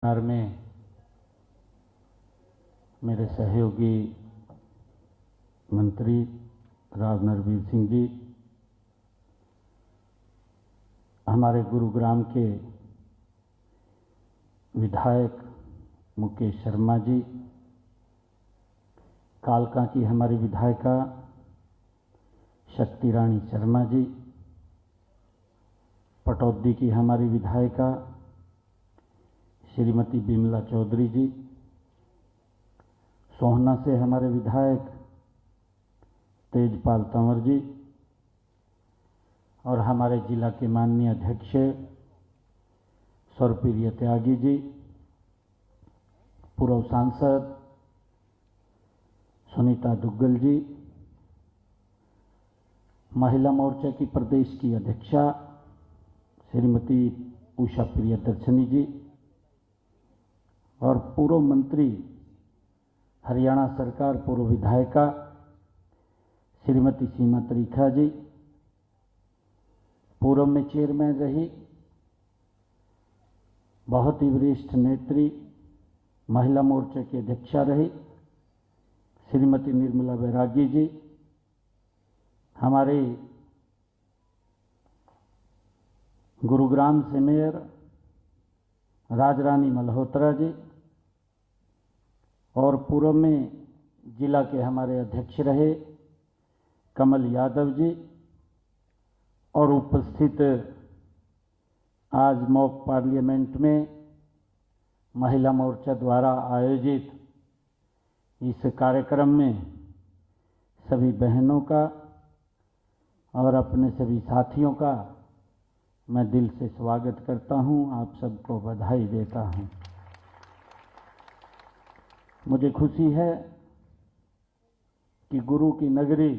बिहार में मेरे सहयोगी मंत्री राव नरवीर सिंह जी, हमारे गुरुग्राम के विधायक मुकेश शर्मा जी, कालका की हमारी विधायिका शक्ति रानी शर्मा जी, पटौदी की हमारी विधायिका श्रीमती बिमला चौधरी जी, सोहना से हमारे विधायक तेजपाल तंवर जी और हमारे जिला के माननीय अध्यक्ष सर्वप्रिय त्यागी जी, पूर्व सांसद सुनीता दुग्गल जी, महिला मोर्चा की प्रदेश की अध्यक्षा श्रीमती उषा प्रियदर्शनी जी और पूर्व मंत्री हरियाणा सरकार पूर्व विधायिका श्रीमती सीमा त्रिखा जी, पूर्व में चेयरमैन रही बहुत ही वरिष्ठ नेत्री महिला मोर्चा की अध्यक्षा रही श्रीमती निर्मला बैरागी जी, हमारे गुरुग्राम से मेयर राजरानी मल्होत्रा जी और पूर्व में जिला के हमारे अध्यक्ष रहे कमल यादव जी और उपस्थित आज मॉक पार्लियामेंट में महिला मोर्चा द्वारा आयोजित इस कार्यक्रम में सभी बहनों का और अपने सभी साथियों का मैं दिल से स्वागत करता हूं, आप सबको बधाई देता हूं। मुझे खुशी है कि गुरु की नगरी,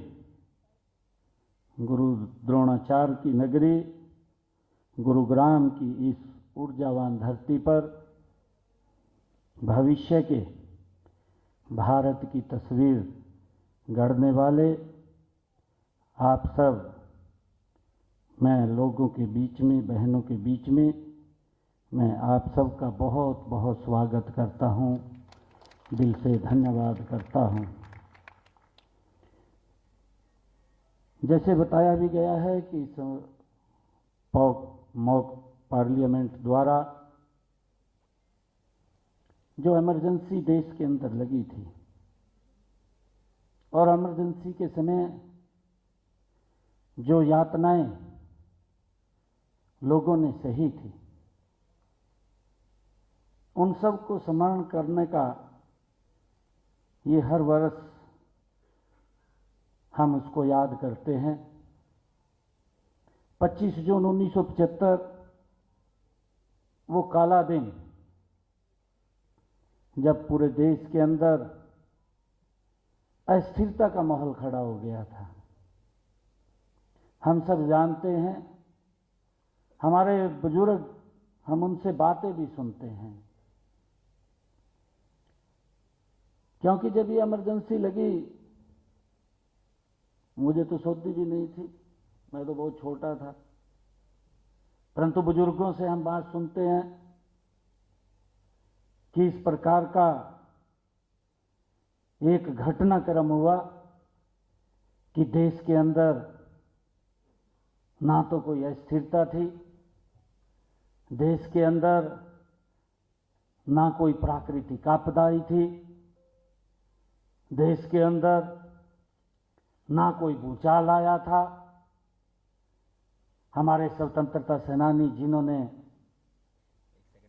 गुरु द्रोणाचार्य की नगरी गुरुग्राम की इस ऊर्जावान धरती पर भविष्य के भारत की तस्वीर गढ़ने वाले आप सब, मैं लोगों के बीच में, बहनों के बीच में मैं आप सबका बहुत बहुत स्वागत करता हूं, दिल से धन्यवाद करता हूं। जैसे बताया भी गया है कि इस मॉक पार्लियामेंट द्वारा जो इमरजेंसी देश के अंदर लगी थी और इमरजेंसी के समय जो यातनाएं लोगों ने सही थी, उन सब को स्मरण करने का ये हर वर्ष हम उसको याद करते हैं। 25 जून 1975 वो काला दिन जब पूरे देश के अंदर अस्थिरता का माहौल खड़ा हो गया था। हम सब जानते हैं, हमारे बुजुर्ग, हम उनसे बातें भी सुनते हैं, क्योंकि जब ये इमरजेंसी लगी मुझे तो सोचती भी नहीं थी, मैं तो बहुत छोटा था, परंतु बुजुर्गों से हम बात सुनते हैं कि इस प्रकार का एक घटनाक्रम हुआ कि देश के अंदर ना तो कोई अस्थिरता थी, देश के अंदर ना कोई प्राकृतिक आपदाई थी, देश के अंदर ना कोई भूचाल आया था। हमारे स्वतंत्रता सेनानी जिन्होंने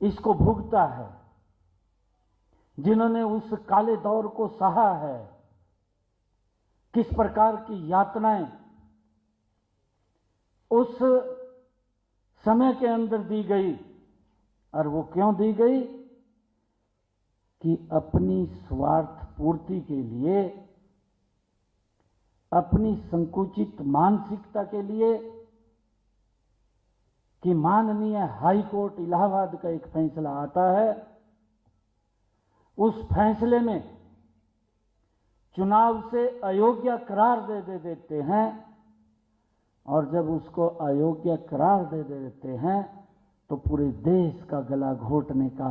इसको भुगता है, जिन्होंने उस काले दौर को सहा है, किस प्रकार की यातनाएं उस समय के अंदर दी गई, और वो क्यों दी गई कि अपनी स्वार्थ पूर्ति के लिए, अपनी संकुचित मानसिकता के लिए, कि माननीय हाई कोर्ट इलाहाबाद का एक फैसला आता है, उस फैसले में चुनाव से अयोग्य करार दे देते हैं, और जब उसको अयोग्य करार दे देते हैं तो पूरे देश का गला घोटने का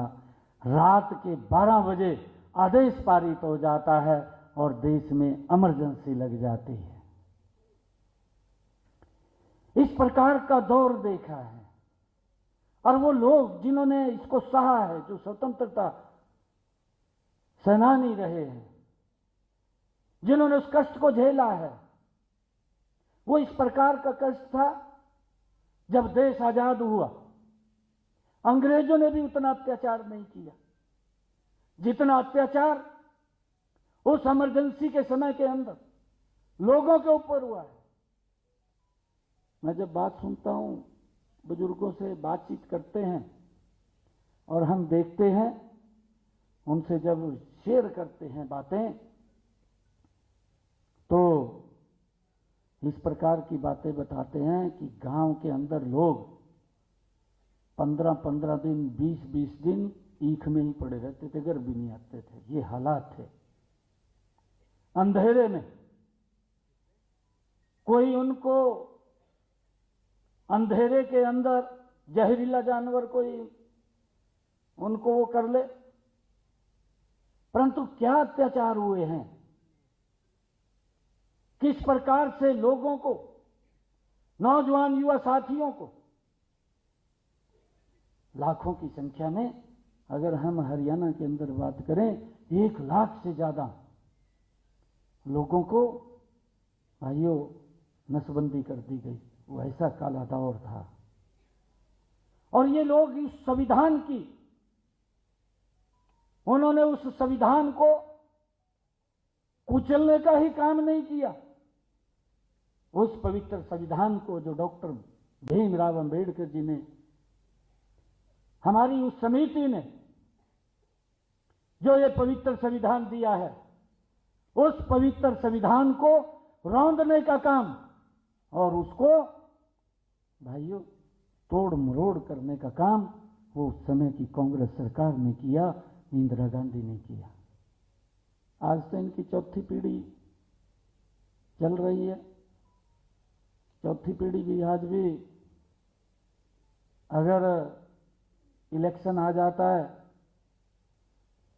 रात के 12 बजे आदेश पारित हो जाता है और देश में इमरजेंसी लग जाती है। इस प्रकार का दौर देखा है और वो लोग जिन्होंने इसको सहा है, जो स्वतंत्रता सेनानी रहे हैं, जिन्होंने उस कष्ट को झेला है, वो इस प्रकार का कष्ट था। जब देश आजाद हुआ, अंग्रेजों ने भी उतना अत्याचार नहीं किया जितना अत्याचार उस इमरजेंसी के समय के अंदर लोगों के ऊपर हुआ है। मैं जब बात सुनता हूं, बुजुर्गों से बातचीत करते हैं और हम देखते हैं, उनसे जब शेयर करते हैं बातें, तो इस प्रकार की बातें बताते हैं कि गांव के अंदर लोग 15-15 दिन, 20-20 दिन ईख में ही पड़े रहते थे, घर भी नहीं आते थे। ये हालात थे। अंधेरे में कोई उनको अंधेरे के अंदर जहरीला जानवर कोई उनको वो कर ले, परंतु क्या अत्याचार हुए हैं, किस प्रकार से लोगों को, नौजवान युवा साथियों को, लाखों की संख्या में, अगर हम हरियाणा के अंदर बात करें 1 लाख से ज्यादा लोगों को भाइयों नसबंदी कर दी गई। वो ऐसा काला दौर था। और ये लोग इस संविधान की, उन्होंने उस संविधान को कुचलने का ही काम नहीं किया। उस पवित्र संविधान को जो डॉक्टर भीमराव अंबेडकर जी ने, हमारी उस समिति ने जो ये पवित्र संविधान दिया है, उस पवित्र संविधान को रौंदने का काम और उसको भाइयों तोड़ मरोड़ करने का काम वो उस समय की कांग्रेस सरकार ने किया, इंदिरा गांधी ने किया। आज तो इनकी चौथी पीढ़ी चल रही है। चौथी पीढ़ी भी आज भी अगर इलेक्शन आ जाता है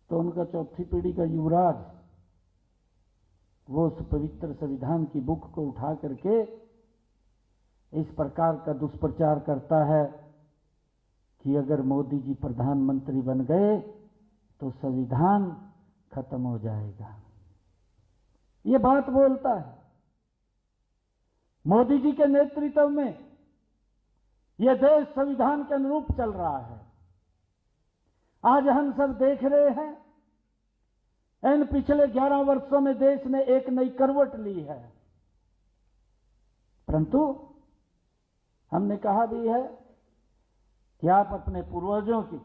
तो उनका चौथी पीढ़ी का युवराज वो उस पवित्र संविधान की बुक को उठा करके इस प्रकार का दुष्प्रचार करता है कि अगर मोदी जी प्रधानमंत्री बन गए तो संविधान खत्म हो जाएगा। ये बात बोलता है। मोदी जी के नेतृत्व में यह देश संविधान के अनुरूप चल रहा है। आज हम सब देख रहे हैं, इन पिछले 11 वर्षों में देश ने एक नई करवट ली है। परंतु हमने कहा भी है कि आप अपने पूर्वजों की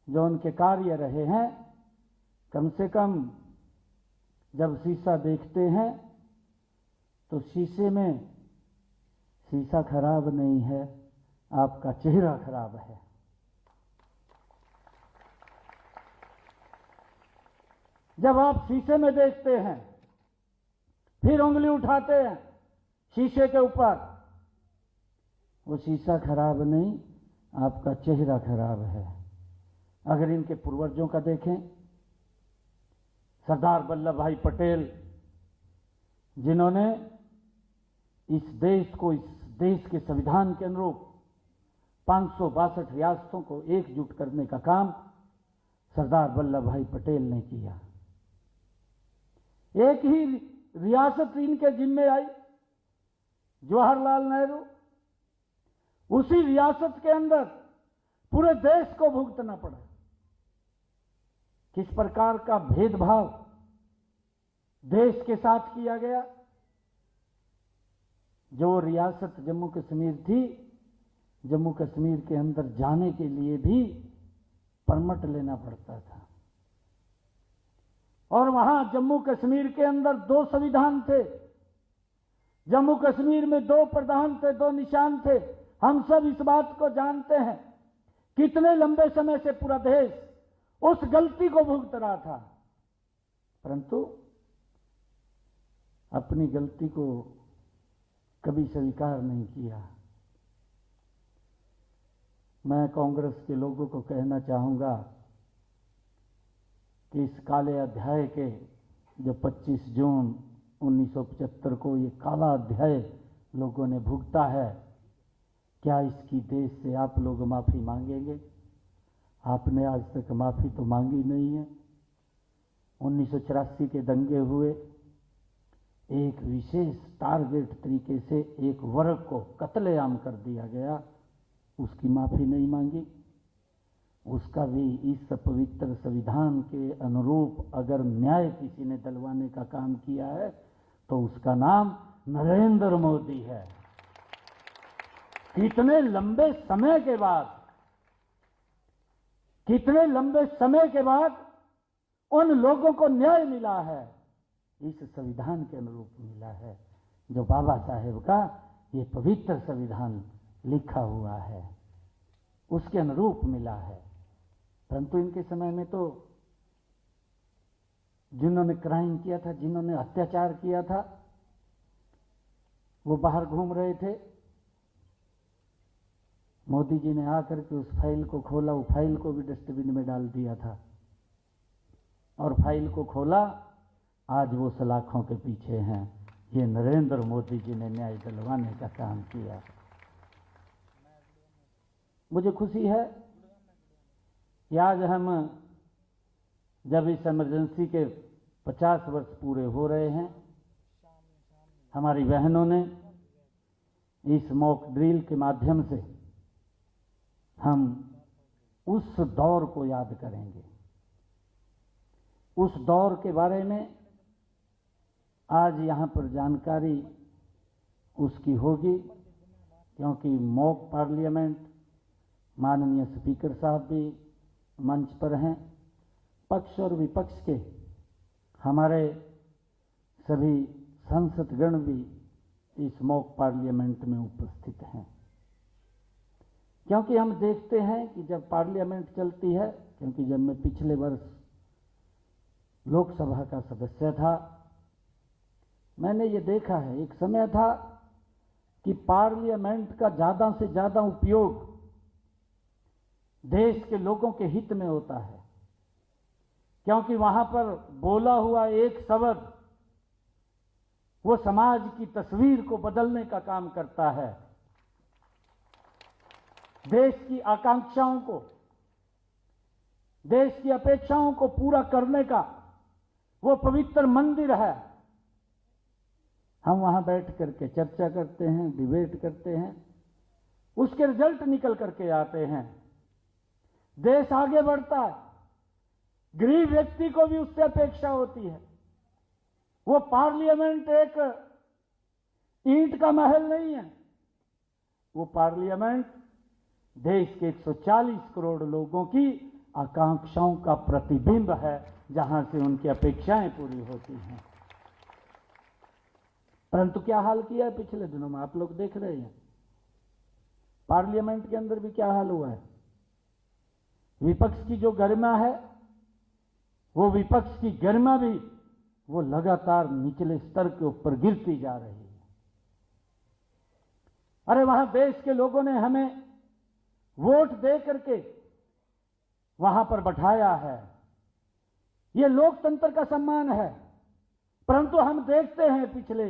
जो उनके कार्य रहे हैं, कम से कम जब शीशा देखते हैं तो शीशे में शीशा खराब नहीं है, आपका चेहरा खराब है। जब आप शीशे में देखते हैं, फिर उंगली उठाते हैं शीशे के ऊपर, वो शीशा खराब नहीं, आपका चेहरा खराब है। अगर इनके पूर्वजों का देखें, सरदार वल्लभ भाई पटेल जिन्होंने इस देश को, इस देश के संविधान के अनुरूप 562 रियासतों को एकजुट करने का काम सरदार वल्लभ भाई पटेल ने किया। एक ही रियासत इनके जिम्मे आई, जवाहरलाल नेहरू। उसी रियासत के अंदर पूरे देश को भुगतना पड़ा। किस प्रकार का भेदभाव देश के साथ किया गया। जो रियासत जम्मू कश्मीर थी, जम्मू कश्मीर के अंदर जाने के लिए भी परमिट लेना पड़ता था। और वहां जम्मू कश्मीर के अंदर 2 संविधान थे। जम्मू कश्मीर में 2 प्रधान थे, 2 निशान थे। हम सब इस बात को जानते हैं। कितने लंबे समय से पूरा देश उस गलती को भुगत रहा था, परंतु अपनी गलती को कभी स्वीकार नहीं किया। मैं कांग्रेस के लोगों को कहना चाहूँगा कि इस काले अध्याय के जो 25 जून 1975 को ये काला अध्याय लोगों ने भुगता है, क्या इसकी देश से आप लोग माफ़ी मांगेंगे? आपने आज तक माफ़ी तो मांगी नहीं है। 1984 के दंगे हुए, एक विशेष टारगेट तरीके से एक वर्ग को कत्लेआम कर दिया गया, उसकी माफ़ी नहीं मांगी। उसका भी इस पवित्र संविधान के अनुरूप अगर न्याय किसी ने दिलवाने का काम किया है तो उसका नाम नरेंद्र मोदी है। कितने लंबे समय के बाद उन लोगों को न्याय मिला है, इस संविधान के अनुरूप मिला है जो बाबा साहेब का ये पवित्र संविधान लिखा हुआ है, उसके अनुरूप मिला है। परंतु इनके समय में तो जिन्होंने क्राइम किया था, जिन्होंने अत्याचार किया था, वो बाहर घूम रहे थे। मोदी जी ने आकर के उस फाइल को खोला, वो फाइल को भी डस्टबिन में डाल दिया था और फाइल को खोला, आज वो सलाखों के पीछे हैं। ये नरेंद्र मोदी जी ने न्याय दिलवाने का काम किया। मुझे खुशी है कि आज हम जब इस इमरजेंसी के 50 वर्ष पूरे हो रहे हैं, हमारी बहनों ने इस मॉक ड्रिल के माध्यम से हम उस दौर को याद करेंगे। उस दौर के बारे में आज यहाँ पर जानकारी उसकी होगी, क्योंकि मॉक पार्लियामेंट माननीय स्पीकर साहब भी मंच पर हैं, पक्ष और विपक्ष के हमारे सभी संसदगण भी इस मॉक पार्लियामेंट में उपस्थित हैं। क्योंकि हम देखते हैं कि जब पार्लियामेंट चलती है, क्योंकि जब मैं पिछले वर्ष लोकसभा का सदस्य था, मैंने ये देखा है, एक समय था कि पार्लियामेंट का ज़्यादा से ज़्यादा उपयोग देश के लोगों के हित में होता है, क्योंकि वहां पर बोला हुआ एक शब्द वो समाज की तस्वीर को बदलने का काम करता है। देश की आकांक्षाओं को, देश की अपेक्षाओं को पूरा करने का वो पवित्र मंदिर है। हम वहां बैठ करके चर्चा करते हैं, डिबेट करते हैं, उसके रिजल्ट निकल करके आते हैं, देश आगे बढ़ता है। गरीब व्यक्ति को भी उससे अपेक्षा होती है। वो पार्लियामेंट एक ईंट का महल नहीं है, वो पार्लियामेंट देश के 140 करोड़ लोगों की आकांक्षाओं का प्रतिबिंब है, जहां से उनकी अपेक्षाएं पूरी होती हैं। परंतु क्या हाल किया है पिछले दिनों में, आप लोग देख रहे हैं। पार्लियामेंट के अंदर भी क्या हाल हुआ है। विपक्ष की जो गरिमा है, वो विपक्ष की गरिमा भी वो लगातार निचले स्तर के ऊपर गिरती जा रही है। अरे वहां देश के लोगों ने हमें वोट दे करके वहां पर बैठाया है, ये लोकतंत्र का सम्मान है। परंतु हम देखते हैं पिछले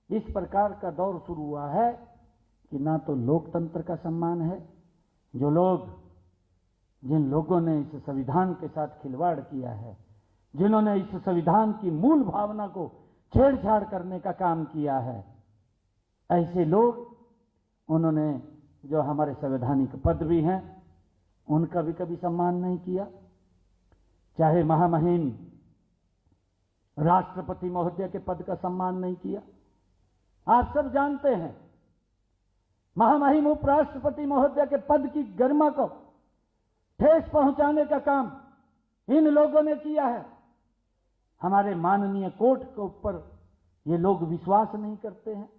इस प्रकार का दौर शुरू हुआ है कि ना तो लोकतंत्र का सम्मान है। जिन लोगों ने इस संविधान के साथ खिलवाड़ किया है, जिन्होंने इस संविधान की मूल भावना को छेड़छाड़ करने का काम किया है, ऐसे लोग, उन्होंने जो हमारे संवैधानिक पद भी हैं उनका भी कभी सम्मान नहीं किया। चाहे महामहिम राष्ट्रपति महोदय के पद का सम्मान नहीं किया। आप सब जानते हैं, महामहिम उपराष्ट्रपति महोदय के पद की गरिमा को ठेस पहुंचाने का काम इन लोगों ने किया है। हमारे माननीय कोर्ट के ऊपर ये लोग विश्वास नहीं करते हैं,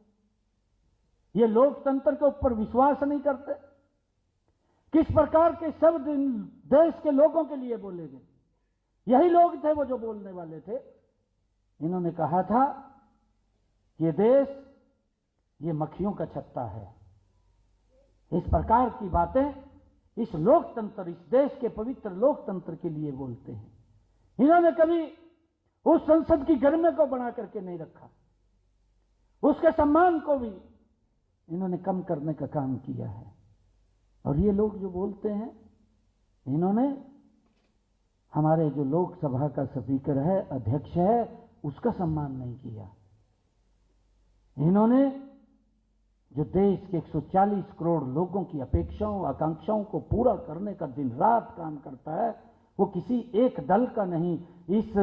ये लोकतंत्र के ऊपर विश्वास नहीं करते। किस प्रकार के शब्द देश के लोगों के लिए बोले गए, यही लोग थे वो जो बोलने वाले थे। इन्होंने कहा था ये देश ये मक्खियों का छत्ता है। इस प्रकार की बातें इस लोकतंत्र, इस देश के पवित्र लोकतंत्र के लिए बोलते हैं। इन्होंने कभी उस संसद की गरिमा को बना करके नहीं रखा, उसके सम्मान को भी इन्होंने कम करने का काम किया है। और ये लोग जो बोलते हैं, इन्होंने हमारे जो लोकसभा का स्पीकर है, अध्यक्ष है, उसका सम्मान नहीं किया। इन्होंने जो देश के 140 करोड़ लोगों की अपेक्षाओं, आकांक्षाओं को पूरा करने का दिन रात काम करता है, वो किसी एक दल का नहीं, इस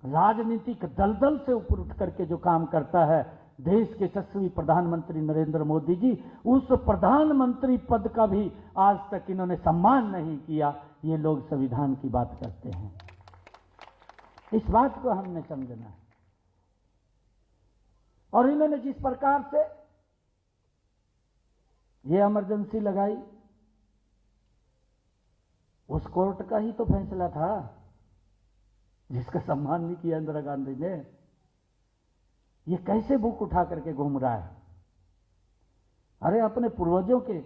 राजनीतिक दलदल से ऊपर उठ करके जो काम करता है, देश के यशस्वी प्रधानमंत्री नरेंद्र मोदी जी, उस प्रधानमंत्री पद का भी आज तक इन्होंने सम्मान नहीं किया। ये लोग संविधान की बात करते हैं। इस बात को हमने समझना है। और इन्होंने जिस प्रकार से ये इमरजेंसी लगाई, उस कोर्ट का ही तो फैसला था जिसका सम्मान नहीं किया इंदिरा गांधी ने। ये कैसे बुक उठा करके घूम रहा है? अरे अपने पूर्वजों के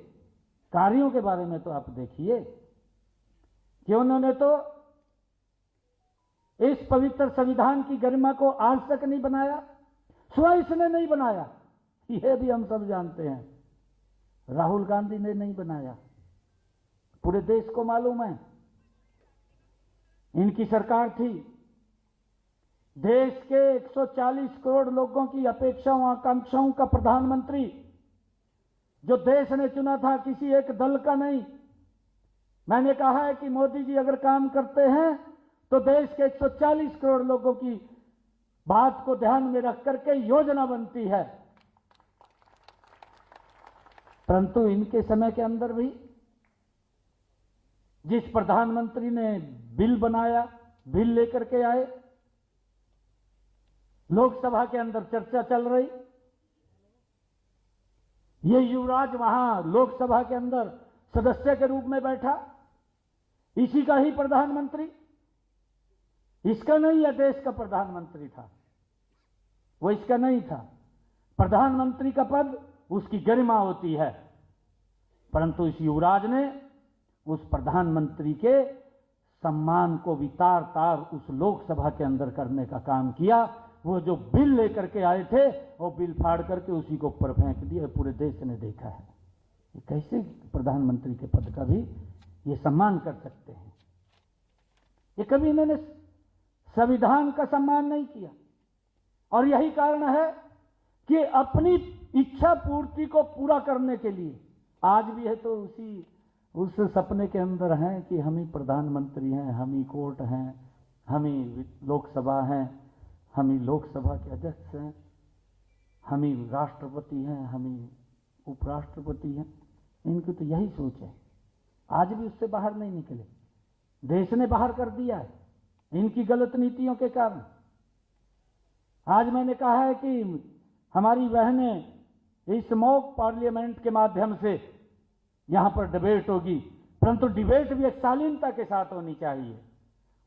कार्यों के बारे में तो आप देखिए कि उन्होंने तो इस पवित्र संविधान की गरिमा को आज तक नहीं बनाया, स्वयं इसने नहीं बनाया, यह भी हम सब जानते हैं। राहुल गांधी ने नहीं बनाया, पूरे देश को मालूम है। इनकी सरकार थी, देश के 140 करोड़ लोगों की अपेक्षाओं, आकांक्षाओं का प्रधानमंत्री जो देश ने चुना था, किसी एक दल का नहीं। मैंने कहा है कि मोदी जी अगर काम करते हैं तो देश के 140 करोड़ लोगों की बात को ध्यान में रख करके योजना बनती है। परंतु इनके समय के अंदर भी जिस प्रधानमंत्री ने बिल बनाया, बिल लेकर के आए, लोकसभा के अंदर चर्चा चल रही, ये युवराज वहां लोकसभा के अंदर सदस्य के रूप में बैठा, इसी का ही प्रधानमंत्री, इसका नहीं, यह देश का प्रधानमंत्री था, वो इसका नहीं था। प्रधानमंत्री का पद उसकी गरिमा होती है, परंतु इस युवराज ने उस प्रधानमंत्री के सम्मान को भी तार तार उस लोकसभा के अंदर करने का काम किया। वो जो बिल लेकर के आए थे, वो बिल फाड़ करके उसी को ऊपर फेंक दिया। पूरे देश ने देखा है ये कैसे प्रधानमंत्री के पद का भी ये सम्मान कर सकते हैं। ये कभी इन्होंने संविधान का सम्मान नहीं किया, और यही कारण है कि अपनी इच्छा पूर्ति को पूरा करने के लिए आज भी है तो उस सपने के अंदर हैं कि हम ही प्रधानमंत्री हैं, हम ही कोर्ट हैं, हम ही लोकसभा हैं, हम ही लोकसभा के अध्यक्ष हैं, हम ही राष्ट्रपति हैं, हम ही उपराष्ट्रपति हैं। इनकी तो यही सोच है। आज भी उससे बाहर नहीं निकले, देश ने बाहर कर दिया है इनकी गलत नीतियों के कारण। आज मैंने कहा है कि हमारी बहनें इस मॉक पार्लियामेंट के माध्यम से यहां पर डिबेट होगी, परंतु डिबेट भी एक शालीनता के साथ होनी चाहिए,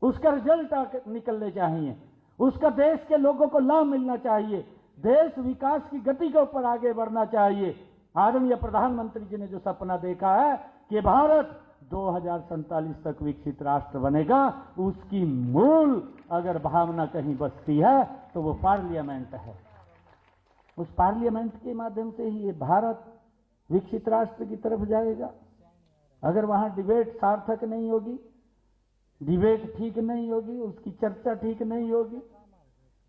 उसका रिजल्ट निकलने चाहिए, उसका देश के लोगों को लाभ मिलना चाहिए, देश विकास की गति के ऊपर आगे बढ़ना चाहिए। आदरणीय प्रधानमंत्री जी ने जो सपना देखा है कि भारत 2047 तक विकसित राष्ट्र बनेगा, उसकी मूल अगर भावना कहीं बसती है तो वो पार्लियामेंट है। उस पार्लियामेंट के माध्यम से ही ये भारत विकसित राष्ट्र की तरफ जाएगा। अगर वहां डिबेट सार्थक नहीं होगी, डिबेट ठीक नहीं होगी, उसकी चर्चा ठीक नहीं होगी,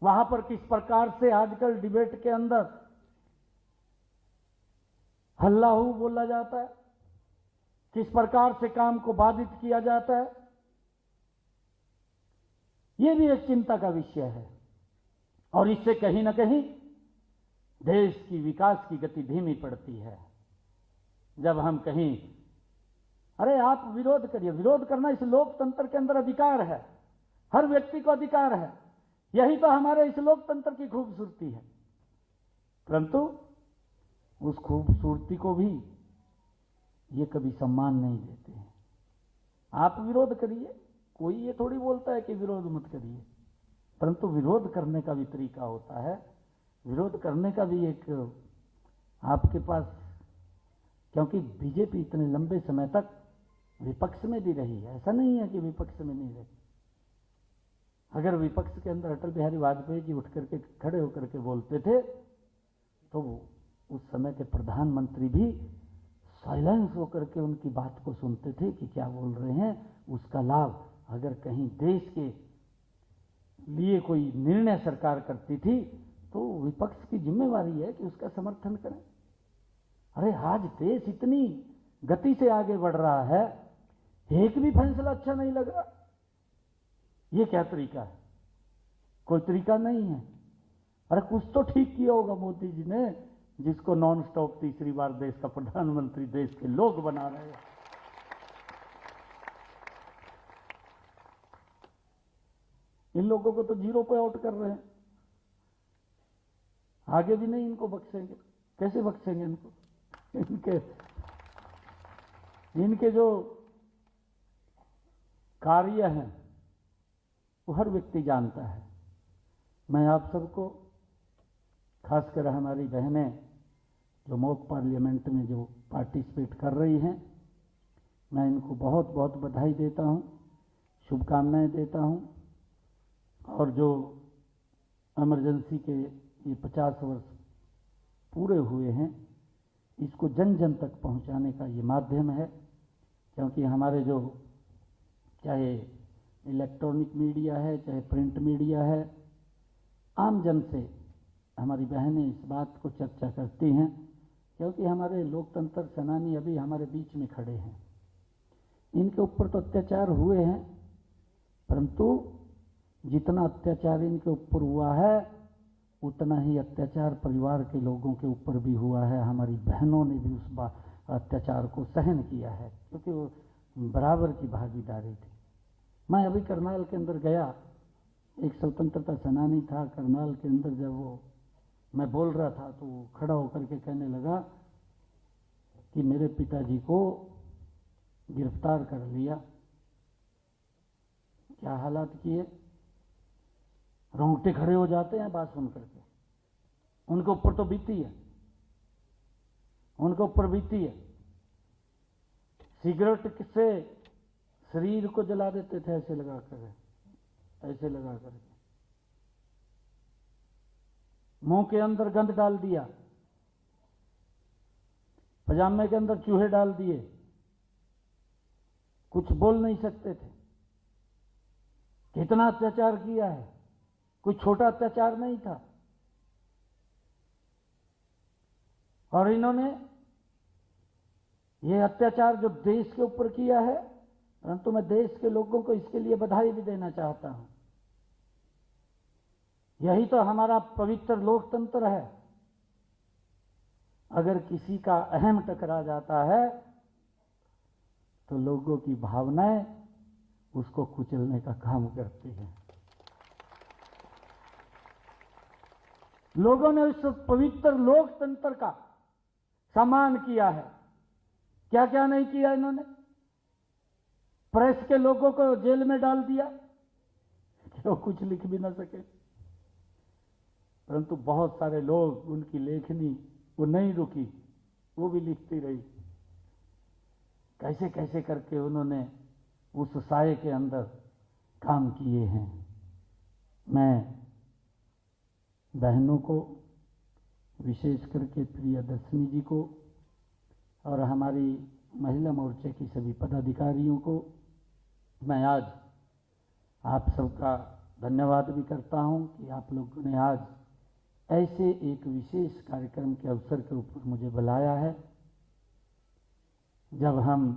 वहां पर किस प्रकार से आजकल डिबेट के अंदर हल्ला हू बोला जाता है, किस प्रकार से काम को बाधित किया जाता है, यह भी एक चिंता का विषय है। और इससे कहीं ना कहीं देश की विकास की गति धीमी पड़ती है। जब हम कहीं, अरे आप विरोध करिए, विरोध करना इस लोकतंत्र के अंदर अधिकार है, हर व्यक्ति को अधिकार है, यही तो हमारे इस लोकतंत्र की खूबसूरती है। परंतु उस खूबसूरती को भी ये कभी सम्मान नहीं देते हैं। आप विरोध करिए, कोई ये थोड़ी बोलता है कि विरोध मत करिए, परंतु विरोध करने का भी तरीका होता है, विरोध करने का भी एक आपके पास, क्योंकि बीजेपी इतने लंबे समय तक विपक्ष में भी रही है, ऐसा नहीं है कि विपक्ष में नहीं रही। अगर विपक्ष के अंदर अटल बिहारी वाजपेयी जी उठ करके खड़े होकर के बोलते थे तो उस समय के प्रधानमंत्री भी साइलेंस होकर के उनकी बात को सुनते थे कि क्या बोल रहे हैं। उसका लाभ अगर कहीं देश के लिए कोई निर्णय सरकार करती थी तो विपक्ष की जिम्मेवारी है कि उसका समर्थन करें। अरे आज देश इतनी गति से आगे बढ़ रहा है, एक भी फैसला अच्छा नहीं लग रहा। ये क्या तरीका है? कोई तरीका नहीं है। अरे कुछ तो ठीक किया होगा मोदी जी ने, जिसको नॉन स्टॉप तीसरी बार देश का प्रधानमंत्री देश के लोग बना रहे हैं। इन लोगों को तो जीरो पे आउट कर रहे हैं। आगे भी नहीं इनको बख्शेंगे। कैसे बख्शेंगे इनको? इनके जो कार्य हैं वो हर व्यक्ति जानता है। मैं आप सबको, खासकर हमारी बहनें जो मॉक पार्लियामेंट में जो पार्टिसिपेट कर रही हैं, मैं इनको बहुत बहुत बधाई देता हूं, शुभकामनाएं देता हूं। और जो इमरजेंसी के ये 50 वर्ष पूरे हुए हैं, इसको जन जन तक पहुंचाने का ये माध्यम है। क्योंकि हमारे जो चाहे इलेक्ट्रॉनिक मीडिया है, चाहे प्रिंट मीडिया है, आम जन से हमारी बहनें इस बात को चर्चा करती हैं। क्योंकि हमारे लोकतंत्र सेनानी अभी हमारे बीच में खड़े हैं। इनके ऊपर तो अत्याचार हुए हैं, परंतु जितना अत्याचार इनके ऊपर हुआ है उतना ही अत्याचार परिवार के लोगों के ऊपर भी हुआ है। हमारी बहनों ने भी उस अत्याचार को सहन किया है, क्योंकि वो बराबर की भागीदारी थी। मैं अभी करनाल के अंदर गया, एक स्वतंत्रता सेनानी था करनाल के अंदर। जब वो मैं बोल रहा था तो वो खड़ा होकर के कहने लगा कि मेरे पिताजी को गिरफ्तार कर लिया। क्या हालात किए, रोंगटे खड़े हो जाते हैं बात सुन करके। उनके ऊपर तो बीती है, उनके ऊपर बीती है। सिगरेट से शरीर को जला देते थे, ऐसे लगा कर, ऐसे लगा करके। मुंह के अंदर गंद डाल दिया, पजामे के अंदर चूहे डाल दिए, कुछ बोल नहीं सकते थे। कितना अत्याचार किया है, कोई छोटा अत्याचार नहीं था। और इन्होंने ये अत्याचार जो देश के ऊपर किया है, परंतु मैं देश के लोगों को इसके लिए बधाई भी देना चाहता हूं। यही तो हमारा पवित्र लोकतंत्र है। अगर किसी का अहम टकरा जाता है तो लोगों की भावनाएं उसको कुचलने का काम करती हैं। लोगों ने उस पवित्र लोकतंत्र का सम्मान किया है। क्या क्या नहीं किया इन्होंने? प्रेस के लोगों को जेल में डाल दिया कि वो कुछ लिख भी ना सके। परंतु बहुत सारे लोग, उनकी लेखनी वो नहीं रुकी, वो भी लिखती रही। कैसे कैसे करके उन्होंने उस साये के अंदर काम किए हैं। मैं बहनों को, विशेष करके प्रियदर्शनी जी को और हमारी महिला मोर्चे की सभी पदाधिकारियों को मैं आज आप सबका धन्यवाद भी करता हूं कि आप लोगों ने आज ऐसे एक विशेष कार्यक्रम के अवसर के ऊपर मुझे बुलाया है, जब हम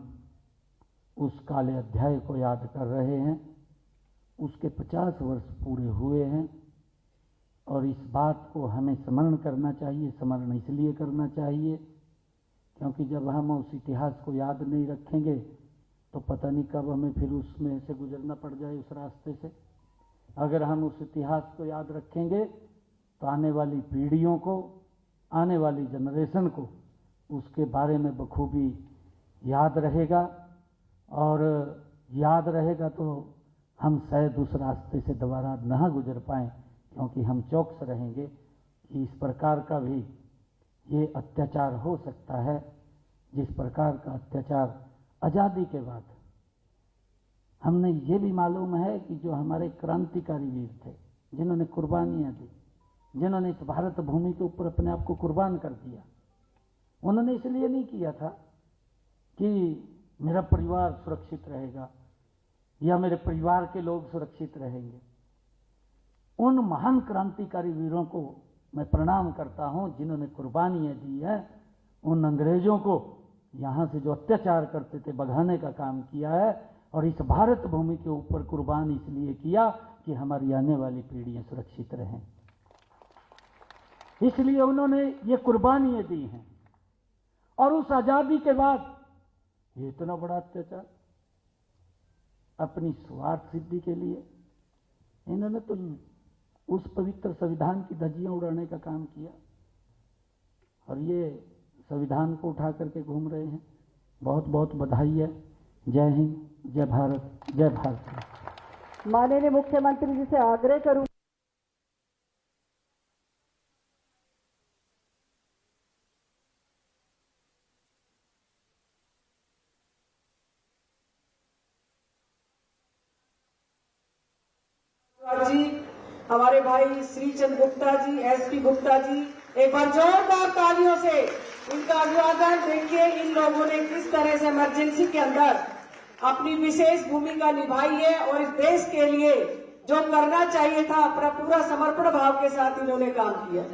उस काले अध्याय को याद कर रहे हैं। उसके 50 वर्ष पूरे हुए हैं और इस बात को हमें स्मरण करना चाहिए। स्मरण इसलिए करना चाहिए क्योंकि जब हम उस इतिहास को याद नहीं रखेंगे तो पता नहीं कब हमें फिर उसमें से गुजरना पड़ जाए, उस रास्ते से। अगर हम उस इतिहास को याद रखेंगे तो आने वाली पीढ़ियों को, आने वाली जनरेशन को उसके बारे में बखूबी याद रहेगा। और याद रहेगा तो हम शायद उस रास्ते से दोबारा न गुजर पाएं, क्योंकि हम चौकस रहेंगे कि इस प्रकार का भी ये अत्याचार हो सकता है जिस प्रकार का अत्याचार आजादी के बाद हमने ये भी मालूम है कि जो हमारे क्रांतिकारी वीर थे, जिन्होंने कुर्बानियां दी, जिन्होंने इस भारत भूमि के ऊपर अपने आप को कुर्बान कर दिया, उन्होंने इसलिए नहीं किया था कि मेरा परिवार सुरक्षित रहेगा या मेरे परिवार के लोग सुरक्षित रहेंगे। उन महान क्रांतिकारी वीरों को मैं प्रणाम करता हूं जिन्होंने कुर्बानियां दी है, उन अंग्रेजों को यहां से जो अत्याचार करते थे भगाने का काम किया है, और इस भारत भूमि के ऊपर कुर्बान इसलिए किया कि हमारी आने वाली पीढ़ियां सुरक्षित रहें। इसलिए उन्होंने ये कुर्बानियां दी हैं। और उस आजादी के बाद ये इतना बड़ा अत्याचार अपनी स्वार्थ सिद्धि के लिए इन्होंने तो उस पवित्र संविधान की धज्जियां उड़ाने का काम किया, और ये संविधान को उठा करके घूम रहे हैं। बहुत बहुत बधाई है। जय हिंद, जय भारत, जय भारत। माननीय मुख्यमंत्री जी से आग्रह करूं जी, हमारे भाई श्रीचंद गुप्ता जी, एसपी गुप्ता जी, एक बार जोरदार तालियों से इनका अभिवादन। देखिए इन लोगों ने किस तरह से इमरजेंसी के अंदर अपनी विशेष भूमिका निभाई है और इस देश के लिए जो करना चाहिए था अपना पूरा समर्पण भाव के साथ इन्होंने काम किया।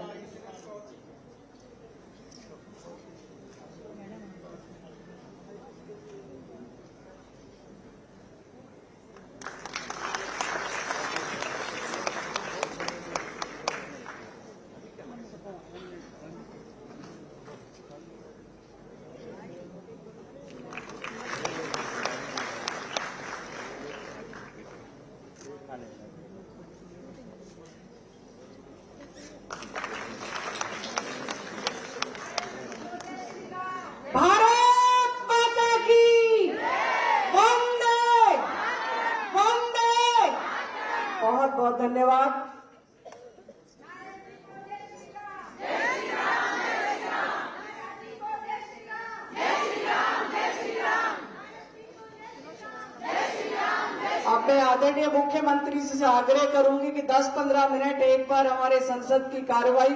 भारत माता की वंदे वंदे। बहुत बहुत धन्यवाद। अब मैं आदरणीय मुख्यमंत्री से आग्रह करूंगी कि 10-15 मिनट एक बार हमारे संसद की कार्यवाही